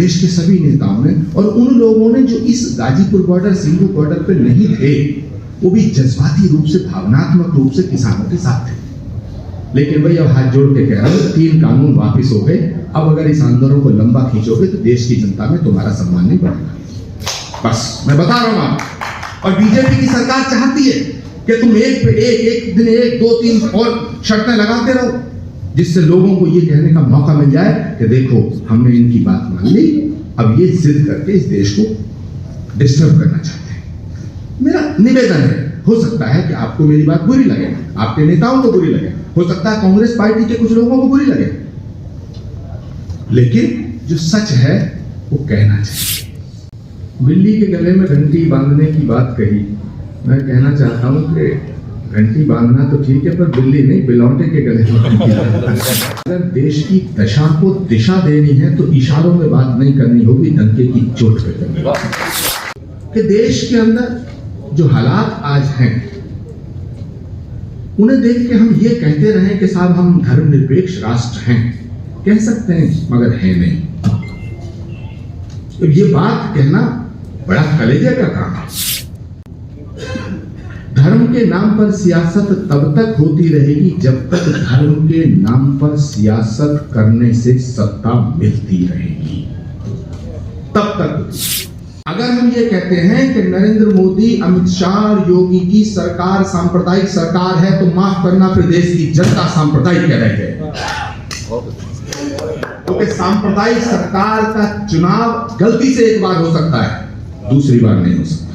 देश के सभी नेताओं ने, और उन लोगों ने जो इस गाजीपुर बॉर्डर, सिंगू बॉर्डर पे नहीं थे, वो भी जज्बाती रूप से, भावनात्मक रूप से किसानों के साथ थे। लेकिन भाई अब हाथ जोड़ के कह रहा हूं, 3 कानून वापिस हो गए। अब अगर इस आंदोलन को लंबा खींचोगे तो देश की जनता में तुम्हारा सम्मान नहीं बढ़ेगा। बस मैं बता रहा हूं आप। और बीजेपी की सरकार चाहती है कि तुम एक पे एक दिन 1, 2, 3 और शर्तें लगाते रहो, जिससे लोगों को ये कहने का मौका मिल जाए कि देखो हमने इनकी बात मान ली, अब ये जिद करके इस देश को डिस्टर्ब करना चाहते हैं। मेरा निवेदन है, हो सकता है कि आपको मेरी बात बुरी लगे, आपके नेताओं को बुरी लगे, हो सकता है कांग्रेस पार्टी के कुछ लोगों को बुरी लगे, लेकिन जो सच है वो कहना चाहिए। बिल्ली के गले में घंटी बांधने की बात कही, मैं कहना चाहता हूं कि घंटी बांधना तो ठीक है, पर बिल्ली नहीं, बिलौटे के गले में घंटी। अगर देश की दशा को दिशा देनी है तो इशारों में बात नहीं करनी होगी, डंके की चोट पे करनी होगी। कि देश के अंदर जो हालात आज हैं, उन्हें देख के हम ये कहते रहे कि साहब हम धर्मनिरपेक्ष राष्ट्र हैं, कह सकते हैं मगर है नहीं। तो ये बात कहना बड़ा कलेजे का काम है। धर्म के नाम पर सियासत तब तक होती रहेगी जब तक धर्म के नाम पर सियासत करने से सत्ता मिलती रहेगी, तब तक। अगर हम ये कहते हैं कि नरेंद्र मोदी, अमित शाह और योगी की सरकार सांप्रदायिक सरकार है, तो माफ करना फिर देश की जनता सांप्रदायिक कह रहे हैं। क्योंकि सांप्रदायिक सरकार का चुनाव गलती से एक बार हो सकता है, दूसरी बार नहीं हो सकता।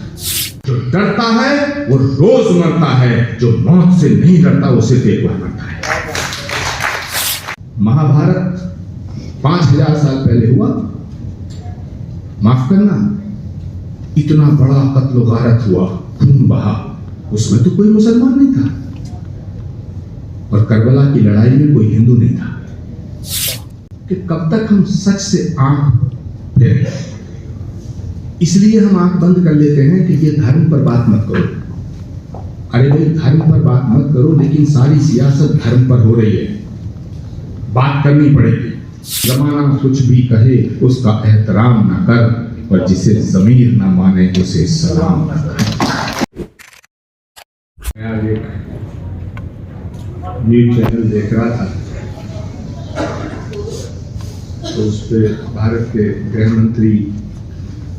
जो डरता है वो रोज मरता है, जो मौत से नहीं डरता वो सिर्फ एक बार मरता है। महाभारत 5000 साल पहले हुआ, माफ करना, इतना बड़ा कत्ल गारत हुआ, खून बहा, उसमें तो कोई मुसलमान नहीं था, और करबला की लड़ाई में कोई हिंदू नहीं था। कि कब तक हम सच से आंख फेरें? इसलिए हम आंख बंद कर लेते हैं कि ये धर्म पर बात मत करो। अरे भाई, धर्म पर बात मत करो, लेकिन सारी सियासत धर्म पर हो रही है, बात करनी पड़ेगी। जमाना कुछ भी कहे उसका एहतराम ना कर, और जिसे ज़मीर ना माने उसे सलाम ना कर। मैं आज एक न्यूज चैनल देख रहा था, तो उस पर भारत के गृह मंत्री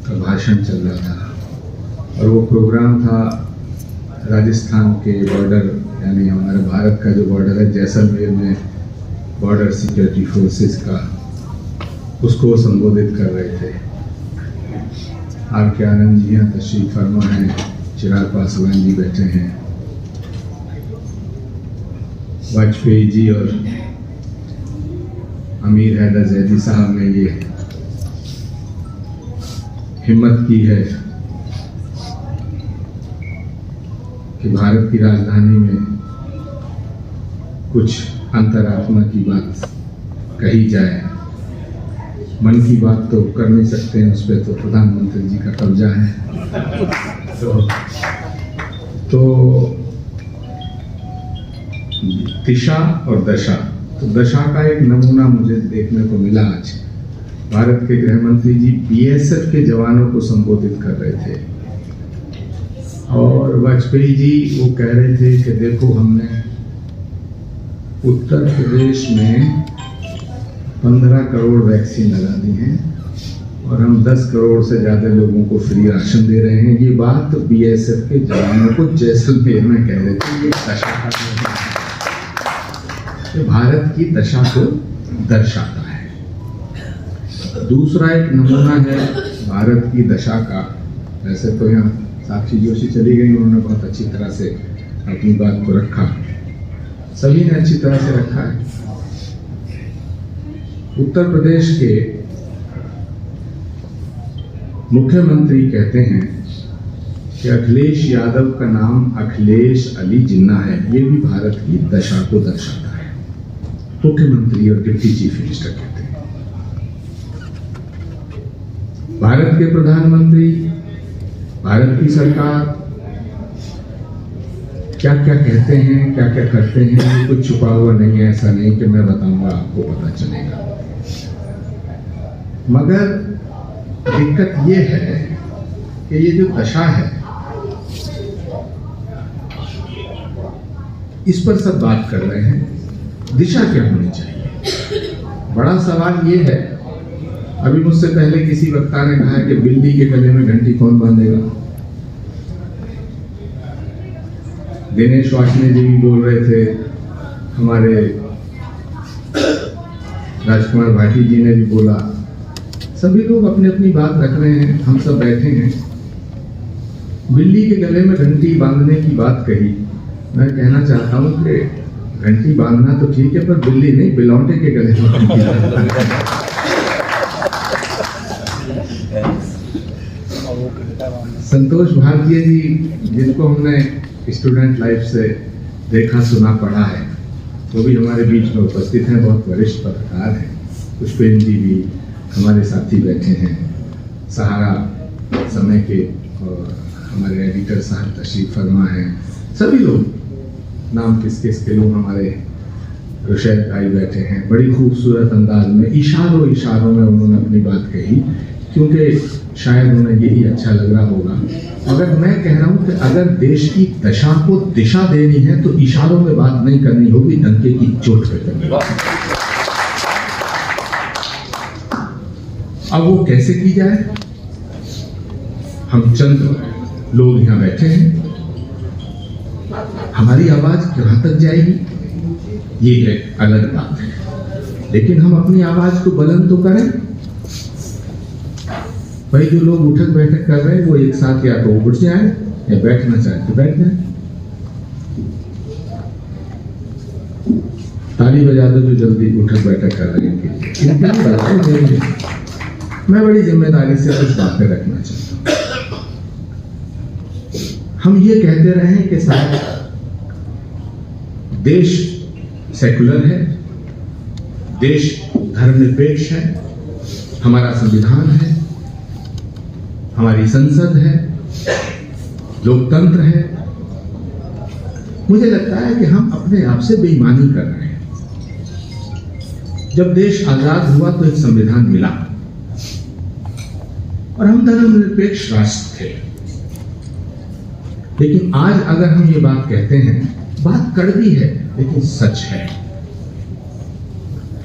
का भाषण चल रहा था, और वो प्रोग्राम था राजस्थान के बॉर्डर, यानी हमारे भारत का जो बॉर्डर है जैसलमेर में, बॉर्डर सिक्योरिटी फोर्सेस का, उसको संबोधित कर रहे थे। आर.के. आनंद जी यहाँ तशरीफ फरमा हैं, चिराग पासवान जी बैठे हैं, वाजपेयी जी और अमीर हैदर जैदी साहब ने ये हिम्मत की है कि भारत की राजधानी में कुछ अंतरात्मा की बात कही जाए। मन की बात तो कर नहीं सकते हैं, उस पर तो प्रधानमंत्री जी का कब्जा है। तो दिशा और दशा, तो दशा का एक नमूना मुझे देखने को मिला आज। भारत के गृह मंत्री जी बीएसएफ के जवानों को संबोधित कर रहे थे, और वाजपेयी जी वो कह रहे थे कि देखो हमने उत्तर प्रदेश में 15 करोड़ वैक्सीन लगा दी हैं, और हम 10 करोड़ से ज्यादा लोगों को फ्री राशन दे रहे हैं। ये बात बीएसएफ के जवानों को जैसलमेर में कह रहे थे। ये दशा का, भारत की दशा को दर्शाता है। दूसरा एक नमूना है भारत की दशा का। वैसे तो यहाँ साक्षी जोशी चली गई, उन्होंने बहुत अच्छी तरह से अपनी बात को रखा, सभी ने अच्छी तरह से रखा है। उत्तर प्रदेश के मुख्यमंत्री कहते हैं कि अखिलेश यादव का नाम अखिलेश अली जिन्ना है। ये भी भारत की दशा को दर्शाता है। मुख्यमंत्री और डिप्टी चीफ मिनिस्टर कहते हैं। भारत के प्रधानमंत्री, भारत की सरकार क्या क्या कहते हैं, क्या क्या करते हैं, ये कुछ छुपा हुआ नहीं है। ऐसा नहीं कि मैं बताऊंगा, आपको पता चलेगा। मगर दिक्कत ये है कि ये जो दशा है इस पर सब बात कर रहे हैं, दिशा क्या होनी चाहिए। बड़ा सवाल ये है, अभी मुझसे पहले किसी वक्ता ने कहा कि बिल्ली के गले में घंटी कौन बांधेगा। दिनेश वाशने जी भी बोल रहे थे, हमारे राजकुमार भाटी जी ने भी बोला, सभी लोग अपनी अपनी बात रख रहे हैं, हम सब बैठे हैं। बिल्ली के गले में घंटी बांधने की बात कही, मैं कहना चाहता हूं कि घंटी बांधना तो ठीक है, पर बिल्ली नहीं, बिलौटे के गले में घंटी बांधना। संतोष भारतीय जी, जिनको हमने स्टूडेंट लाइफ से देखा सुना पढ़ा है, वो भी हमारे बीच में उपस्थित हैं, बहुत वरिष्ठ पत्रकार हैं। पुष्पेंद्र जी भी हमारे साथी बैठे हैं, सहारा समय के, और हमारे एडिटर साहब तशरीफ फरमा हैं। सभी लोग, नाम किस किस के लोग, हमारे रुशैद भाई बैठे हैं। बड़ी खूबसूरत अंदाज में इशारों इशारों में उन्होंने अपनी बात कही, क्योंकि शायद उन्हें यही अच्छा लग रहा होगा। मगर मैं कह रहा हूं कि अगर देश की दशा को दिशा देनी है तो इशारों में बात नहीं करनी होगी, डंके की चोट पे करनी होगी। अब वो कैसे की जाए? हम चंद लोग यहां बैठे हैं, हमारी आवाज कहां तक जाएगी ये है अलग बात है, लेकिन हम अपनी आवाज को बुलंद तो करें। भाई जो लोग उठक बैठक कर रहे हैं वो एक साथ या तो उठ जाए या बैठना चाहे तो बैठ जाए। ताली बजा दो जो जल्दी उठक बैठक कर रहे हैं। मैं बड़ी जिम्मेदारी से कुछ बातें रखना चाहता हूं। हम ये कहते रहे हैं कि साहब देश सेकुलर है, देश धर्मनिरपेक्ष है, हमारा संविधान है, हमारी संसद है, लोकतंत्र है। मुझे लगता है कि हम अपने आप से बेईमानी कर रहे हैं। जब देश आजाद हुआ तो एक संविधान मिला और हम धर्मनिरपेक्ष राष्ट्र थे, लेकिन आज अगर हम ये बात कहते हैं, बात कड़वी है लेकिन सच है।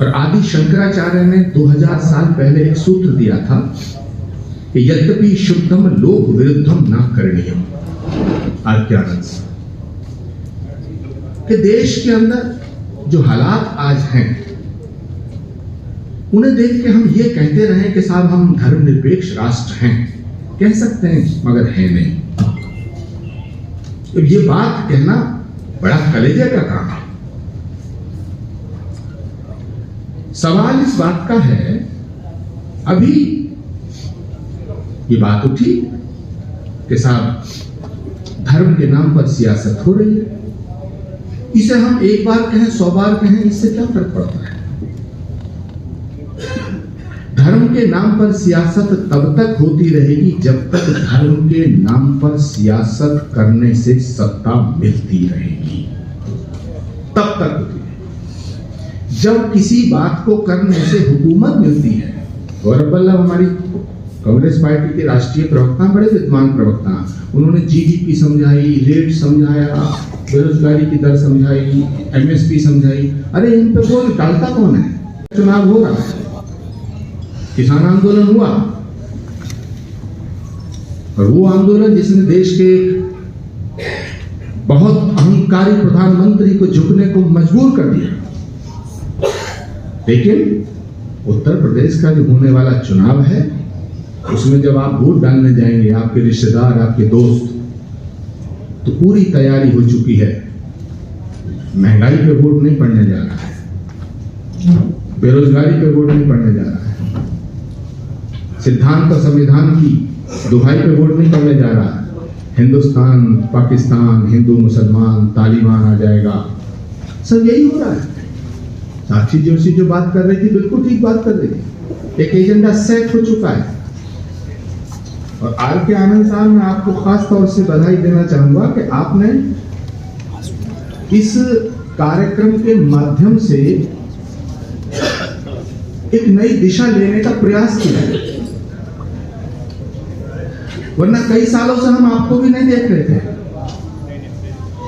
और आदि शंकराचार्य ने 2000 साल पहले एक सूत्र दिया था कि यद्यपि शुद्धम लोक विरुद्धम न करणीयम, आर्यानंद, कि देश के अंदर जो हालात आज हैं उन्हें देख के हम ये कहते रहे कि साहब हम धर्मनिरपेक्ष राष्ट्र हैं, कह सकते हैं मगर है नहीं। तो ये बात कहना बड़ा कलेजे का काम है। सवाल इस बात का है, अभी ये बात उठी कि साहब धर्म के नाम पर सियासत हो रही है। इसे हम एक बार कहें 100 बार कहें, इससे क्या फर्क पड़ता है? धर्म के नाम पर सियासत तब तक होती रहेगी जब तक धर्म के नाम पर सियासत करने से सत्ता मिलती रहेगी, तब तक होती है। जब किसी बात को करने से हुकूमत मिलती है, गौरव वल्लभ हमारी कांग्रेस पार्टी के राष्ट्रीय प्रवक्ता, बड़े विद्वान प्रवक्ता, उन्होंने जीडीपी समझाई, रेट समझाया, बेरोजगारी की दर समझाई, एमएसपी समझाई। अरे इन पे कोई टालता कौन है? चुनाव हो रहा है, किसान आंदोलन हुआ, और वो आंदोलन जिसने देश के बहुत अहंकारी प्रधानमंत्री को झुकने को मजबूर कर दिया। लेकिन उत्तर प्रदेश का जो होने वाला चुनाव है, उसमें जब आप वोट डालने जाएंगे, आपके रिश्तेदार, आपके दोस्त, तो पूरी तैयारी हो चुकी है। महंगाई पे वोट नहीं पड़ने जा रहा है, बेरोजगारी पे वोट नहीं पड़ने जा रहा है, सिद्धांत और संविधान की दुहाई पे वोट नहीं पड़ने जा रहा है। हिंदुस्तान, पाकिस्तान, हिंदू मुसलमान, तालिबान आ जाएगा, सब यही हो रहा है। साक्षी जोशी जो बात कर रही थी, बिल्कुल ठीक बात कर रही थी। एक एजेंडा सेट हो चुका है। और आर के आनंद साहब, मैं आपको खास तौर से बधाई देना चाहूंगा कि आपने इस कार्यक्रम के माध्यम से एक नई दिशा लेने का प्रयास किया, वरना कई सालों से हम आपको भी नहीं देख रहे थे।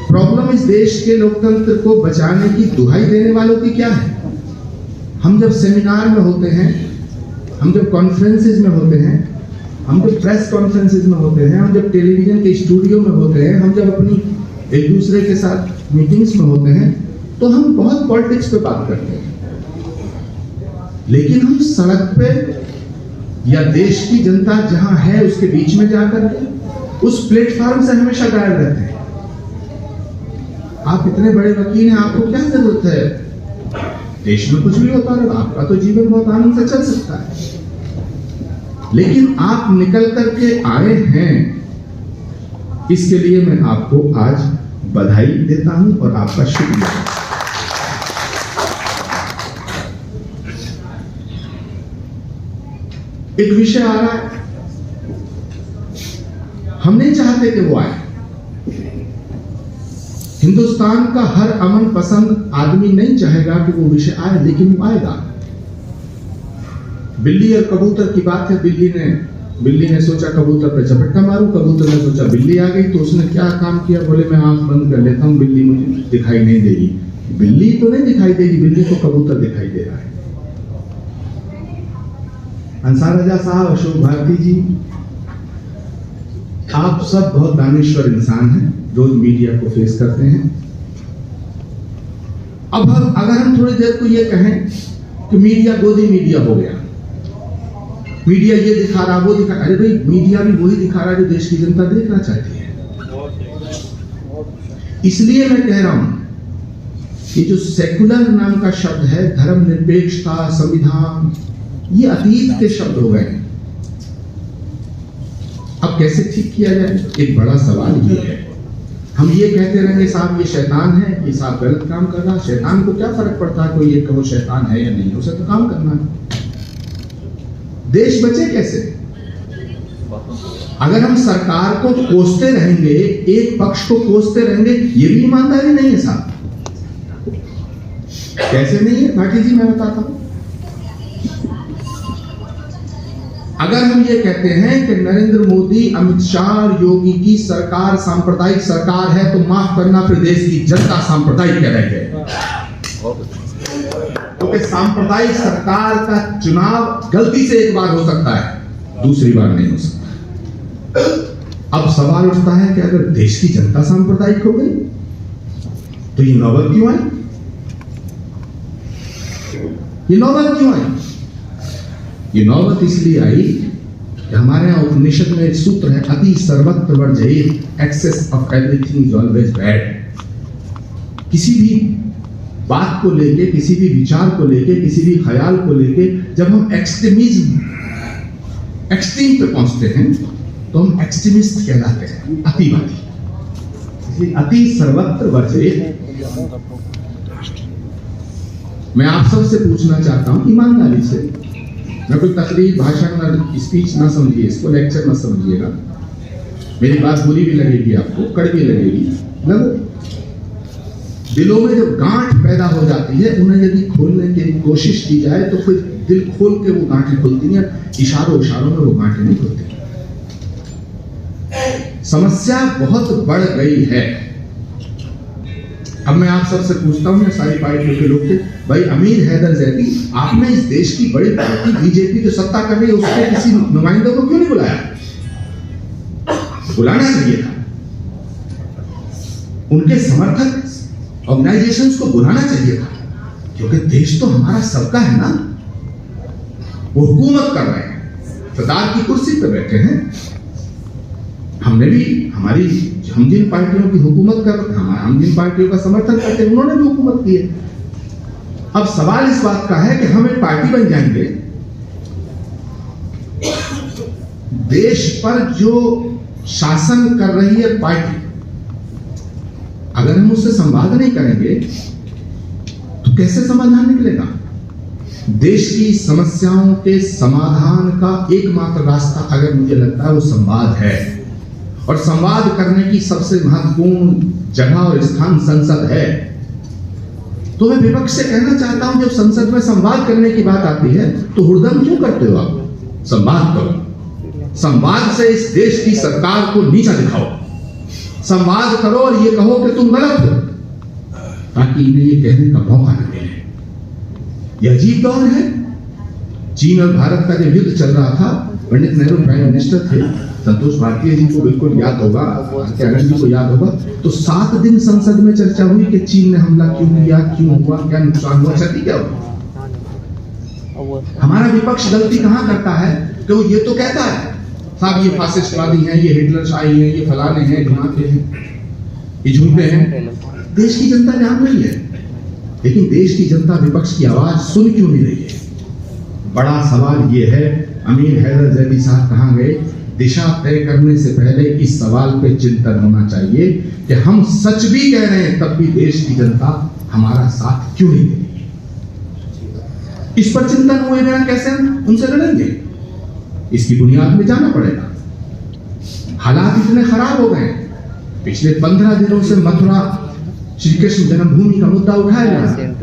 प्रॉब्लम इस देश के लोकतंत्र को बचाने की दुहाई देने वालों की क्या है? हम जब सेमिनार में होते हैं, हम जब कॉन्फ्रेंसेस में होते हैं, हम जब प्रेस कॉन्फ्रेंसेस में होते हैं, हम जब टेलीविजन के स्टूडियो में होते हैं, हम जब अपनी एक दूसरे के साथ मीटिंग्स में होते हैं, तो हम बहुत पॉलिटिक्स पे बात करते हैं। लेकिन हम सड़क पे या देश की जनता जहां है उसके बीच में जाकर के उस प्लेटफॉर्म से हमेशा गायब रहते हैं। आप इतने बड़े वकील हैं, आपको क्या जरूरत है? देश में कुछ भी होता है, आपका तो जीवन बहुत आनंद से चल सकता है। लेकिन आप निकल करके आए हैं, इसके लिए मैं आपको आज बधाई देता हूं और आपका शुक्रिया। एक विषय आ रहा है, हम नहीं चाहते कि वो आए। हिंदुस्तान का हर अमन पसंद आदमी नहीं चाहेगा कि वो विषय आए, लेकिन वो आएगा। बिल्ली और कबूतर की बात है। बिल्ली ने सोचा कबूतर पे झपट्टा मारूं, कबूतर ने सोचा बिल्ली आ गई, तो उसने क्या काम किया? बोले मैं आंख बंद कर लेता हूं, बिल्ली मुझे दिखाई नहीं देगी। बिल्ली तो नहीं दिखाई देगी, बिल्ली को कबूतर दिखाई दे रहा है। अंसार राजा साहब, अशोक भारती जी, आप सब बहुत दानिश्वर इंसान हैं, रोज मीडिया को फेस करते हैं। अब अगर हम थोड़ी देर को ये कहें कि मीडिया गोदी मीडिया हो गया, मीडिया ये दिखा रहा वो दिखा, अरे भाई मीडिया भी वही दिखा रहा है जो देश की जनता देखना चाहती है। इसलिए मैं कह रहा हूं कि जो सेकुलर नाम का शब्द है, धर्मनिरपेक्षता, संविधान, ये अतीत के शब्द हो गए। अब कैसे ठीक किया जाए? एक बड़ा सवाल ये है। हम ये कहते रहेंगे साहब ये शैतान है, ये साहब गलत काम कर रहा है। शैतान को क्या फर्क पड़ता है? कोई ये कहो शैतान है या नहीं, उसे तो काम करना है। देश बचे कैसे? अगर हम सरकार को कोसते रहेंगे, एक पक्ष को कोसते रहेंगे, ये भी ईमानदारी नहीं है साहब। कैसे नहीं है भाटी जी, मैं बताता हूं। अगर हम ये कहते हैं कि नरेंद्र मोदी, अमित शाह, योगी की सरकार सांप्रदायिक सरकार है, तो माफ करना, फिर देश की जनता सांप्रदायिक कह रहे हैं। क्योंकि सांप्रदायिक सरकार का चुनाव गलती से एक बार हो सकता है, दूसरी बार नहीं हो सकता। अब सवाल उठता है कि अगर देश की जनता सांप्रदायिक हो गई तो ये नौबत क्यों आई? ये नौबत क्यों आई? ये नौबत इसलिए आई कि हमारे यहाँ उपनिषद में एक सूत्र है, अति सर्वत्र वर्जयेत, excess of everything is always bad. किसी भी बात को लेके, किसी भी विचार को लेके, किसी भी ख्याल को लेके जब हम एक्सट्रीम पे पहुंचते हैं तो हम एक्सट्रीमिस्ट कहलाते हैं, अतिवादी। इसलिए अति सर्वत्र वर्जयेत। मैं आप सबसे पूछना चाहता हूं ईमानदारी से, मैं कोई तकरीर, भाषण, स्पीच ना समझिए, इसको लेक्चर ना समझिएगा। मेरी बात बुरी भी लगेगी आपको, कड़वी लगेगी, लगो। दिलों में जब गांठ पैदा हो जाती है, उन्हें यदि खोलने की कोशिश की जाए तो फिर दिल खोल के वो गांठें खुलती हैं, इशारों में वो गांठें नहीं खुलती। समस्या बहुत बढ़ गई है। अब मैं आप सबसे पूछता हूं, सारी पार्टियों के लोग थे, भाई अमीर हैदर जैदी, आपने इस देश की बड़ी पार्टी बीजेपी जो सत्ता कर रही है उसके किसी नुमाइंदों को क्यों नहीं बुलाया? बुलाना चाहिए था। उनके समर्थक ऑर्गेनाइजेशंस को बुलाना चाहिए था, क्योंकि देश तो हमारा सबका है ना। वो हुकूमत कर रहे हैं, सरदार की कुर्सी पर बैठे हैं। हमने भी, हम जिन पार्टियों की हुकूमत कर, हम जिन पार्टियों का समर्थन करते हैं, उन्होंने भी हुकूमत की है। अब सवाल इस बात का है कि हम एक पार्टी बन जाएंगे, देश पर जो शासन कर रही है पार्टी, अगर हम उससे संवाद नहीं करेंगे तो कैसे समाधान निकलेगा? देश की समस्याओं के समाधान का एकमात्र रास्ता, अगर मुझे लगता है, वो संवाद है। और संवाद करने की सबसे महत्वपूर्ण जगह और स्थान संसद है। तो तो मैं विपक्ष से कहना चाहता हूं, जब संसद में संवाद करने की बात आती है तो हुड़दंग क्यों करते हो आप? संवाद करो, संवाद से इस देश की सरकार को नीचा दिखाओ, संवाद करो और ये कहो कि तुम गलत हो, ताकि इन्हें ये कहने का मौका न मिले। यह अजीब दौर है। चीन और भारत का जब युद्ध चल रहा था, पंडित नेहरू प्राइम मिनिस्टर थे, संतोष भारतीय जी को बिल्कुल याद होगा, कैलाश जी को याद होगा, तो 7 दिन संसद में चर्चा हुई कि चीन ने हमला क्यों किया, क्यों हुआ, क्या नुकसान हुआ, क्षति क्या हुआ। हमारा विपक्ष गलती कहां करता है कि वो ये तो कहता है साहब ये फासिस्टवादी हैं, ये हिटलरशाही हैं, ये फलाने हैं, ढिमाके हैं, ये झूठे हैं। देश की जनता जान रही है, लेकिन देश की जनता विपक्ष की आवाज सुन क्यों नहीं रही है? बड़ा सवाल ये है, अमीर हैदर जैदी साहब कहां गए? दिशा तय करने से पहले इस सवाल पे चिंतन होना चाहिए कि हम सच भी कह रहे हैं, तब भी देश की जनता हमारा साथ क्यों नहीं दे रही है। इस पर चिंतन हुए बिना कैसे हम उनसे लड़ेंगे? इसकी बुनियाद में जाना पड़ेगा। हालात इतने खराब हो गए, पिछले 15 दिनों से मथुरा श्री कृष्ण जन्मभूमि का मुद्दा उठाया जा रहा है।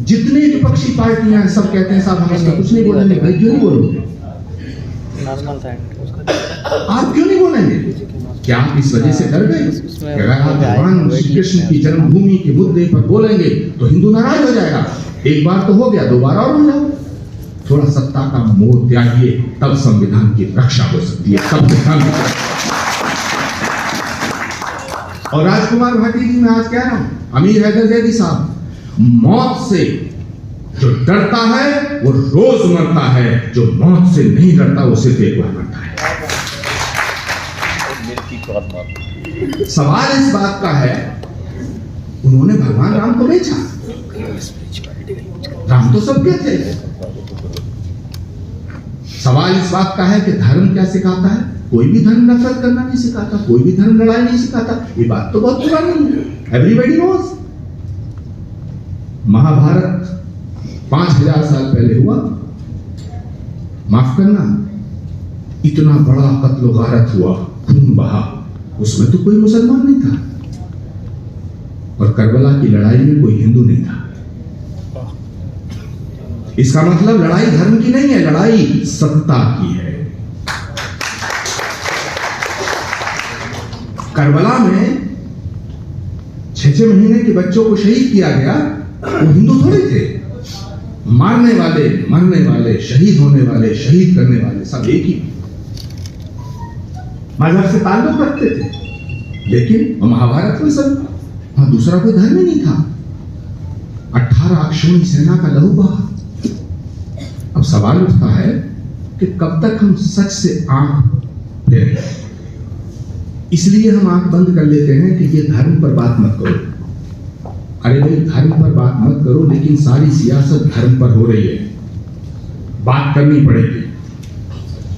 जितने विपक्षी पार्टियां हैं सब कहते हैं साहब हम इसका कुछ नहीं बोलेंगे। भाई क्यों नहीं बोलोगे? आप क्यों नहीं बोलेंगे? क्या आप इस वजह से डर गए कि अगर आप भगवान श्री कृष्ण की जन्मभूमि के मुद्दे पर बोलेंगे तो हिंदू नाराज हो जाएगा? एक बार तो हो गया, 2 बार और हो जाओ। थोड़ा सत्ता का मोह त्यागिए, तब संविधान की रक्षा हो सकती है। संविधान और राजकुमार भाटी जी, मैं आज कह रहा हूं, अमीर हैदर जैदी साहब, मौत से जो डरता है वो रोज मरता है, जो मौत से नहीं डरता वो सिर्फ एक बार मरता है। सवाल इस बात का है, उन्होंने भगवान राम को बेचा। राम तो सबके थे। सवाल इस बात का है कि धर्म क्या सिखाता है? कोई भी धर्म नफरत करना नहीं सिखाता, कोई भी धर्म लड़ाई नहीं सिखाता। ये बात तो बहुत पुरानी है, एवरीबॉडी नोज। महाभारत 5000 साल पहले हुआ। माफ करना, इतना बड़ा कत्ल गारत हुआ, खून बहा, उसमें तो कोई मुसलमान नहीं था, और करबला की लड़ाई में कोई हिंदू नहीं था। इसका मतलब लड़ाई धर्म की नहीं है, लड़ाई सत्ता की है। करबला में 6 महीने के बच्चों को शहीद किया गया, वो हिंदू थोड़े थे। मारने वाले, मरने वाले, शहीद होने वाले, शहीद करने वाले सब एक ही मजहब से ताल्लुक रखते थे। लेकिन महाभारत में सब वहां दूसरा कोई धर्म ही नहीं था। 18 अक्षौणी सेना का लहू बहा। अब सवाल उठता है कि कब तक हम सच से आंख फेरें? इसलिए हम आंख बंद कर लेते हैं कि ये धर्म पर बात मत करो। अरे भाई, धर्म पर बात मत करो, लेकिन सारी सियासत धर्म पर हो रही है, बात करनी पड़ेगी।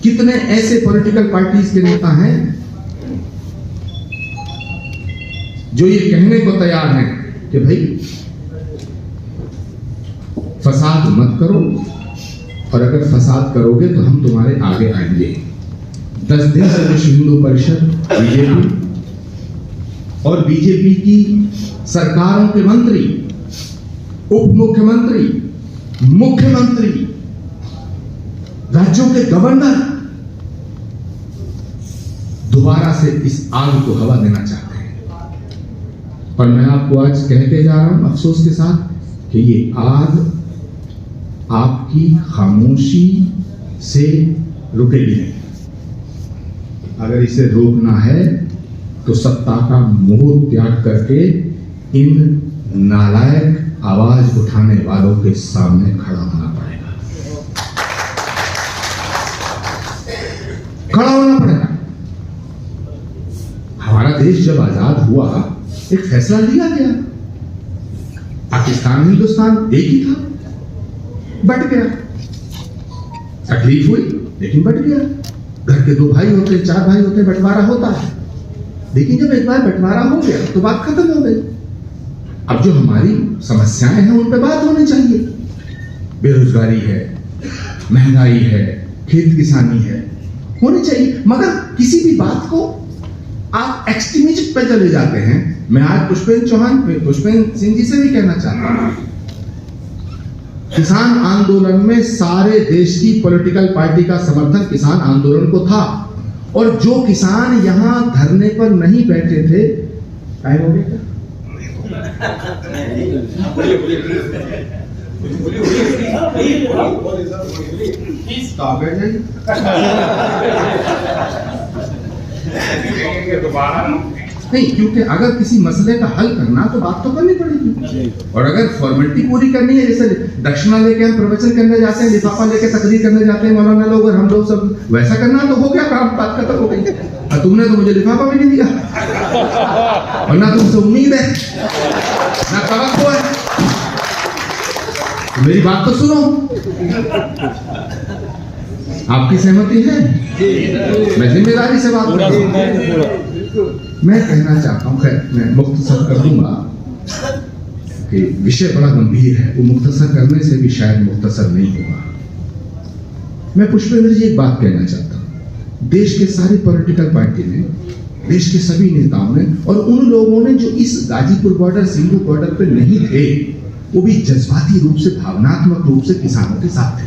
कितने ऐसे पॉलिटिकल पार्टीज के नेता हैं जो ये कहने को तैयार हैं कि भाई फसाद मत करो, और अगर फसाद करोगे तो हम तुम्हारे आगे आएंगे। 10 दिन से विश्व हिंदू परिषद, बीजेपी और बीजेपी की सरकारों के मंत्री, उप मुख्यमंत्री, मुख्यमंत्री, राज्यों के गवर्नर दोबारा से इस आग को हवा देना चाहते हैं। और मैं आपको आज कह के जा रहा हूं अफसोस के साथ कि ये आग आपकी खामोशी से रुकेगी नहीं। अगर इसे रोकना है तो सत्ता का मोह त्याग करके इन नालायक आवाज उठाने वालों के सामने खड़ा होना पड़ेगा। खड़ा होना पड़ेगा। हमारा देश जब आजाद हुआ, एक फैसला लिया गया, पाकिस्तान हिंदुस्तान एक ही था, बट गया। तकलीफ हुई लेकिन बट गया। घर के 2 भाई होते, 4 भाई होते, बंटवारा होता है, लेकिन जब एक बार बंटवारा हो गया तो बात खत्म हो गई। अब जो हमारी समस्याएं हैं उन पर बात होनी चाहिए। बेरोजगारी है, महंगाई है, खेत किसानी है, होनी चाहिए। मगर किसी भी बात को आप एक्सट्रीमिज्म पे चले जाते हैं मैं आज पुष्पेंद्र सिंह जी से भी कहना चाहता हूं, किसान आंदोलन में सारे देश की पॉलिटिकल पार्टी का समर्थन किसान आंदोलन को था, और जो किसान यहां धरने पर नहीं बैठे थे, टाइम हो गया नहीं, क्योंकि अगर किसी मसले का हल करना तो बात तो करनी पड़ेगी, और अगर फॉर्मेलिटी पूरी करनी है, जैसे दक्षिणा लेके हम प्रवचन करने जाते हैं, लिफाफा लेके तकरीर करने जाते हैं मौलाना लोग और हम लोग सब, वैसा करना तो हो गया काम, बात खत्म हो गई। और तुमने तो मुझे लिफाफा भी नहीं दिया, और ना तुमसे उम्मीद है ना तवक्को है, तो मेरी बात तो सुनो। आपकी सहमति है? मैं जिम्मेदारी से बात कर रहा हूं। मैं कहना चाहता हूं, खैर मैं मुख्तसर कर दूंगा कि विषय बड़ा गंभीर है, वो मुख्तसर करने से भी शायद मुख्तसर नहीं होगा। मैं पुष्पेंद्र जी एक बात कहना चाहता हूं, देश के सारी पॉलिटिकल पार्टी ने, देश के सभी नेताओं ने, और उन लोगों ने जो इस गाजीपुर बॉर्डर, सिंगू बॉर्डर पे नहीं थे, वो भी जज्बाती रूप से, भावनात्मक रूप से किसानों के साथ थे।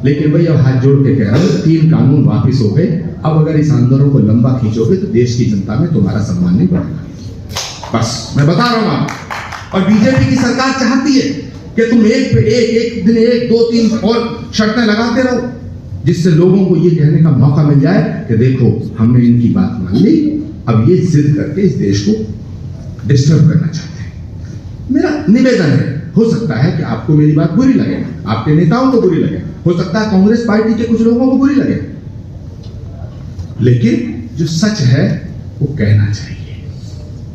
लेकिन भाई अब हाथ जोड़ के कह रहा हूं, 3 कानून वापिस हो गए, अब अगर इस आंदोलन को लंबा खींचोगे तो देश की जनता में तुम्हारा सम्मान नहीं बढ़ेगा। बस मैं बता रहा हूं आप। और बीजेपी की सरकार चाहती है कि तुम एक दिन 1, 2, 3 और शर्तें लगाते रहो, जिससे लोगों को ये कहने का मौका मिल जाए कि देखो हमने इनकी बात मान ली, अब ये जिद करके इस देश को डिस्टर्ब करना चाहते हैं। मेरा निवेदन है, हो सकता है कि आपको मेरी बात बुरी लगे, आपके नेताओं को बुरी लगे, हो सकता है कांग्रेस पार्टी के कुछ लोगों को बुरी लगे, लेकिन जो सच है वो कहना चाहिए।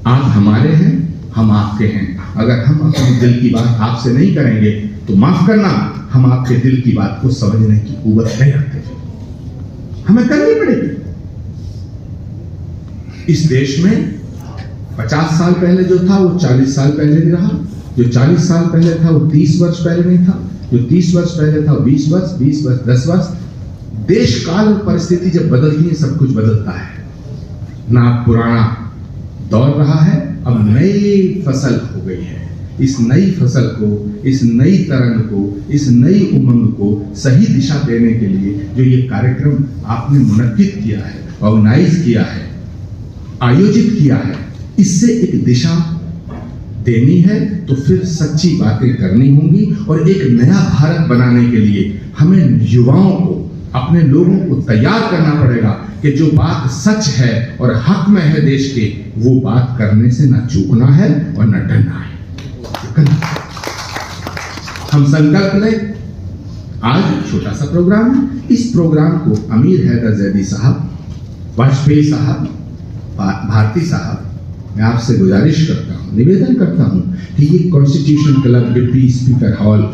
आप हमारे हैं, हम आपके हैं। अगर हम अपने दिल की बात आपसे नहीं करेंगे तो माफ करना, हम आपके दिल की बात को समझने की कुव्वत नहीं रखते, हमें करनी पड़ेगी। इस देश में 50 साल पहले जो था वो 40 साल पहले नहीं रहा, जो 40 साल पहले था वो 30 वर्ष पहले नहीं था, जो 30 वर्ष पहले था 20 वर्ष, 20 वर्ष, 10 वर्ष। देश काल और परिस्थिति जब बदलती है, सब कुछ बदलता है। ना पुराना दौर रहा है, अब नई फसल हो गई है। इस नई फसल को, इस नई तरंग को, इस नई उमंग को सही दिशा देने के लिए जो ये कार्यक्रम आपने मुनक्किद किया है, ऑर्गेनाइज किया है, आयोजित किया है, इससे एक दिशा देनी है, तो फिर सच्ची बातें करनी होंगी। और एक नया भारत बनाने के लिए हमें युवाओं को, अपने लोगों को तैयार करना पड़ेगा कि जो बात सच है और हक में है देश के, वो बात करने से न चूकना है और न डरना है। हम संकल्प लें। आज छोटा सा प्रोग्राम है, इस प्रोग्राम को अमीर हैदर जैदी साहब, वाजपेयी साहब, भारती साहब, मैं आपसे गुजारिश करता हूं, निवेदन करता हूं कि ये constitution club deputy speaker hall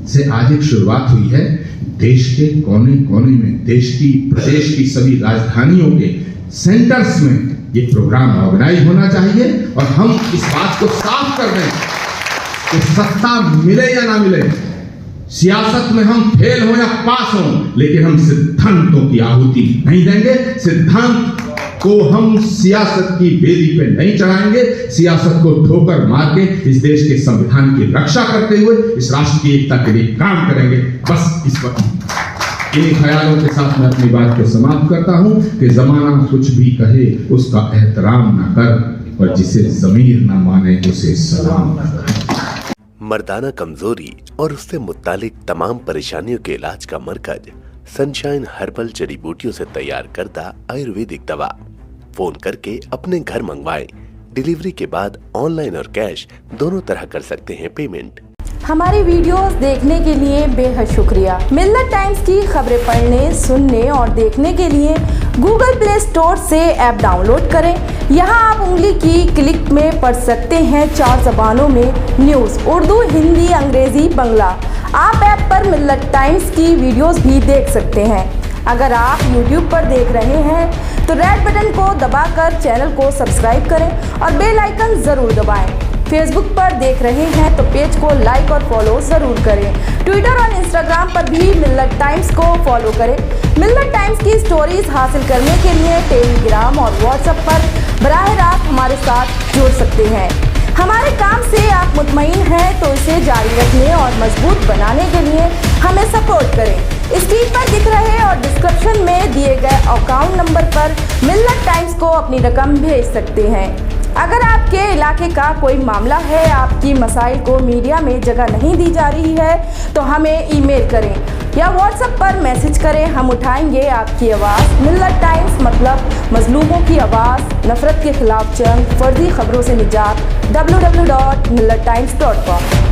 से आज एक शुरुआत हुई है। देश के कोने कोने में, देश की, प्रदेश की सभी राजधानियों के सेंटर्स में ये प्रोग्राम ऑर्गेनाइज होना चाहिए, और हम इस बात को साफ कर दें कि सत्ता मिले या ना मिले, सियासत में हम फेल हो या पास हो, लेकिन हम सिद्धांतों की आहुति नहीं देंगे। सिद्धांत को हम सियासत की वेदी पे नहीं चढ़ाएंगे। सियासत को ठोकर मार के इस देश के संविधान की रक्षा करते हुए इस राष्ट्र की एकता के लिए काम करेंगे। बस इस वक्त इन्हीं ख्यालों के साथ मैं अपनी बात को समाप्त करता हूं कि जमाना कुछ भी कहे उसका एहतराम न कर, और जिसे ज़मीर न माने उसे सलाम न कर। मर्दाना कमजोरी और उससे मुत्तालिक तमाम परेशानियों के इलाज का मरकज सनशाइन हर्बल जड़ी बूटियों से तैयार करता आयुर्वेदिक दवा। फोन करके अपने घर मंगवाएं। डिलीवरी के बाद ऑनलाइन और कैश दोनों तरह कर सकते हैं पेमेंट। हमारी वीडियोस देखने के लिए बेहद शुक्रिया। मिल्लत टाइम्स की खबरें पढ़ने, सुनने और देखने के लिए गूगल प्ले स्टोर से ऐप डाउनलोड करें। यहां आप उंगली की क्लिक में पढ़ सकते हैं 4 ज़बानों में न्यूज़, उर्दू, हिंदी, अंग्रेजी, बांग्ला। आप ऐप पर मिल्लत टाइम्स की वीडियोस भी देख सकते हैं। अगर आप YouTube पर देख रहे हैं तो रेड बटन को दबाकर चैनल को सब्सक्राइब करें और बेल आइकन ज़रूर दबाएं। फेसबुक पर देख रहे हैं तो पेज को लाइक और फॉलो ज़रूर करें। ट्विटर और इंस्टाग्राम पर भी मिल्लत टाइम्स को फॉलो करें। मिल्लत टाइम्स की स्टोरीज हासिल करने के लिए टेलीग्राम और व्हाट्सएप पर बराह रास्त हमारे साथ जुड़ सकते हैं। हमारे काम से आप मुतमईन हैं तो इसे जारी रखने और मजबूत बनाने के लिए हमें सपोर्ट करें। स्क्रीन पर दिख रहे और डिस्क्रिप्शन में दिए गए अकाउंट नंबर पर मिल्लत टाइम्स को अपनी रकम भेज सकते हैं। अगर आपके इलाके का कोई मामला है, आपकी मसाइल को मीडिया में जगह नहीं दी जा रही है तो हमें ईमेल करें या व्हाट्सएप पर मैसेज करें, हम उठाएंगे आपकी आवाज़। मिल्लत टाइम्स मतलब मजलूमों की आवाज़, नफरत के खिलाफ जंग, फर्जी खबरों से निजात। www.millattimes.com